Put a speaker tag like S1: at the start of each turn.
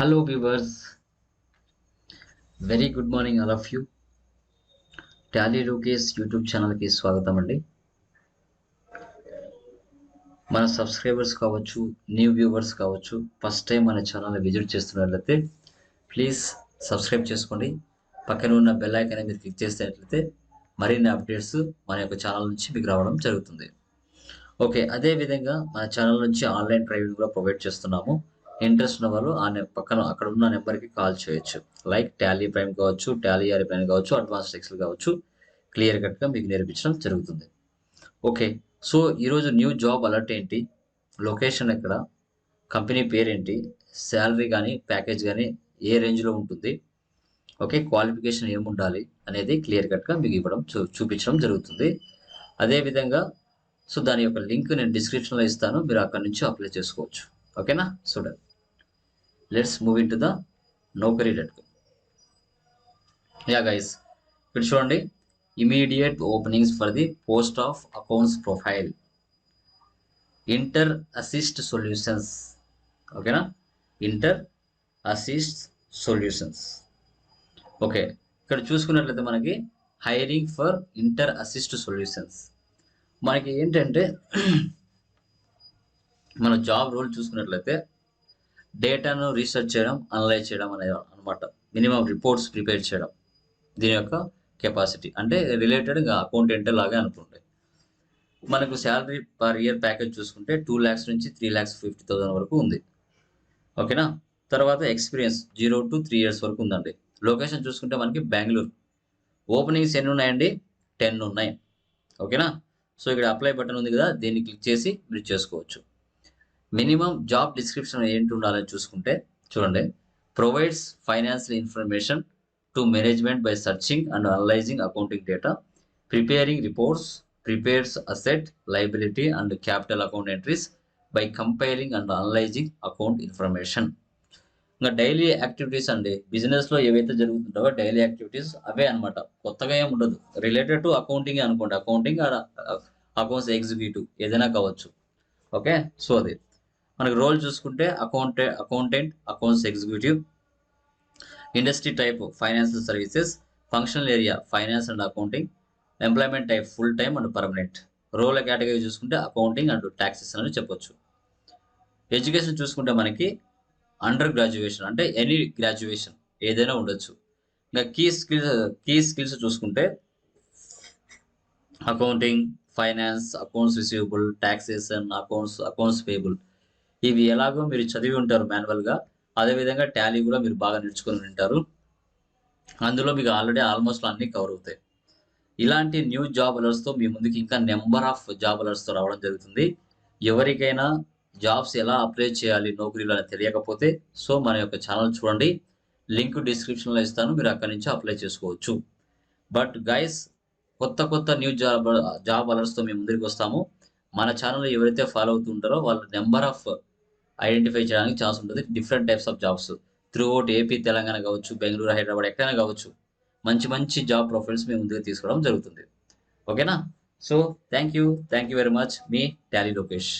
S1: Hello viewers, very good morning all of you. టాలీ Rukesh YouTube ఛానల్కి స్వాగతం అండి. మన సబ్స్క్రైబర్స్ కావచ్చు, న్యూ వ్యూవర్స్ కావచ్చు, ఫస్ట్ టైం మన ఛానల్ని విజిట్ చేస్తున్నట్లయితే ప్లీజ్ సబ్స్క్రైబ్ చేసుకోండి. పక్కన ఉన్న బెల్ ఐకాన్ మీరు క్లిక్ చేసినట్లయితే మరిన్ని అప్డేట్స్ మన యొక్క ఛానల్ నుంచి మీకు రావడం జరుగుతుంది. ఓకే, అదేవిధంగా మన ఛానల్ నుంచి ఆన్లైన్ ట్రైనింగ్ కూడా ప్రొవైడ్ చేస్తున్నాము. ఇంట్రెస్ట్ ఉన్న వాళ్ళు పక్కన అక్కడ ఉన్న నెంబర్కి కాల్ చేయొచ్చు. లైక్ టాలీ ప్రైమ్ కావచ్చు, టాలీ ఆర్ ప్రైమ్ కావచ్చు, అడ్వాన్స్డ్ ఎక్సెల్ కావచ్చు, క్లియర్ కట్గా మీకు నేర్పించడం జరుగుతుంది. ఓకే, సో ఈరోజు న్యూ జాబ్ అలర్ట్ ఏంటి, లొకేషన్ ఎక్కడ, కంపెనీ పేరేంటి, శాలరీ కానీ ప్యాకేజ్ కానీ ఏ రేంజ్లో ఉంటుంది, ఓకే, క్వాలిఫికేషన్ ఏముండాలి అనేది క్లియర్ కట్గా మీకు ఇవ్వడం చూపించడం జరుగుతుంది. అదేవిధంగా సో దాని యొక్క లింక్ నేను డిస్క్రిప్షన్లో ఇస్తాను, మీరు అక్కడ నుంచి అప్లై చేసుకోవచ్చు. ఓకేనా, చూడండి. Let's move in to the naukri.com. Yeah guys, ఇక్కడ చూడండి, immediate openings for the post of accounts profile, inter assist solutions. ఓకేనా, ఇంటర్ అసిస్ట్ సొల్యూషన్స్. ఓకే, ఇక్కడ చూసుకున్నట్లయితే మనకి hiring for inter assist solutions. మనకి ఏంటంటే మన జాబ్ రోల్ చూసుకున్నట్లయితే డేటాను రీసెర్చ్ చేయడం, అనలైజ్ చేయడం అనేది అనమాట. మినిమం రిపోర్ట్స్ ప్రిపేర్ చేయడం దీని యొక్క కెపాసిటీ. అంటే రిలేటెడ్గా అకౌంటెంట్ లాగా అనుకుంటే మనకు శాలరీ పర్ ఇయర్ ప్యాకేజ్ చూసుకుంటే 2 lakhs నుంచి 3,50,000 వరకు ఉంది. ఓకేనా, తర్వాత ఎక్స్పీరియన్స్ 0 to 3 years వరకు ఉందండి. లొకేషన్ చూసుకుంటే మనకి బెంగళూరు. ఓపెనింగ్స్ ఎన్ని ఉన్నాయండి? 10 ఉన్నాయి. ఓకేనా, సో ఇక్కడ అప్లై బటన్ ఉంది కదా, దీన్ని క్లిక్ చేసి మీరు చేసుకోవచ్చు. మినిమం జాబ్ డిస్క్రిప్షన్ ఏంటి ఉండాలని చూసుకుంటే చూడండి, provides financial information to management by searching and analysing accounting data, preparing reports, prepares asset, liability and capital account entries by compiling and analysing account information. ఇంకా డైలీ యాక్టివిటీస్ అండి, బిజినెస్లో ఏవైతే జరుగుతుంటావో daily activities అవే అనమాట, కొత్తగా ఏమి ఉండదు. రిలేటెడ్ టు అకౌంటింగ్ అనుకోండి, accounting accounts executive ఏదైనా కావచ్చు. ఓకే, సో అది మనకి రోల్ చూసుకుంటే accountant, accounts executive. Industry type financial services, functional area finance and accounting, employment type full time and permanent. Role category చూసుకుంటే అకౌంటింగ్ అండ్ ట్యాక్సెస్ అని చెప్పొచ్చు. Education చూసుకుంటే మనకి అండర్ గ్రాడ్యుయేషన్, అంటే ఎనీ గ్రాడ్యుయేషన్ ఏదైనా ఉండొచ్చు. ఇంకా కీ స్కిల్స్ చూసుకుంటే accounting, finance, accounts receivable, taxation, accounts payable. ఇవి ఎలాగో మీరు చదివి ఉంటారు మాన్యువల్గా, అదేవిధంగా టాలీ కూడా మీరు బాగా నేర్చుకుని ఉంటారు. అందులో మీకు ఆల్రెడీ ఆల్మోస్ట్ అన్నీ కవర్ అవుతాయి. ఇలాంటి న్యూ జాబ్ అలర్ట్స్తో మీ ముందుకి ఇంకా నెంబర్ ఆఫ్ జాబ్ అలర్ట్స్తో రావడం జరుగుతుంది. ఎవరికైనా జాబ్స్ ఎలా అప్లై చేయాలి నౌకరీలో అని తెలియకపోతే సో మన యొక్క ఛానల్ చూడండి, లింక్ డిస్క్రిప్షన్లో ఇస్తాను, మీరు అక్కడి నుంచి అప్లై చేసుకోవచ్చు. బట్ గైస్, కొత్త న్యూ జాబ్ అలర్ట్స్తో మేము ముందుకు వస్తాము. మన ఛానల్ ఎవరైతే ఫాలో అవుతుంటారో వాళ్ళు నెంబర్ ఆఫ్ ఐడెంటిఫై చేయడానికి ఛాన్స్ ఉంటుంది. Different types of jobs throughout AP, Telangana కావచ్చు, బెంగళూరు, హైదరాబాద్ ఎక్కడైనా కావచ్చు, మంచి జాబ్ ప్రొఫైల్స్ మేము ముందుకు తీసుకోవడం జరుగుతుంది. ఓకేనా, so thank you very much. Me Tally Lokesh.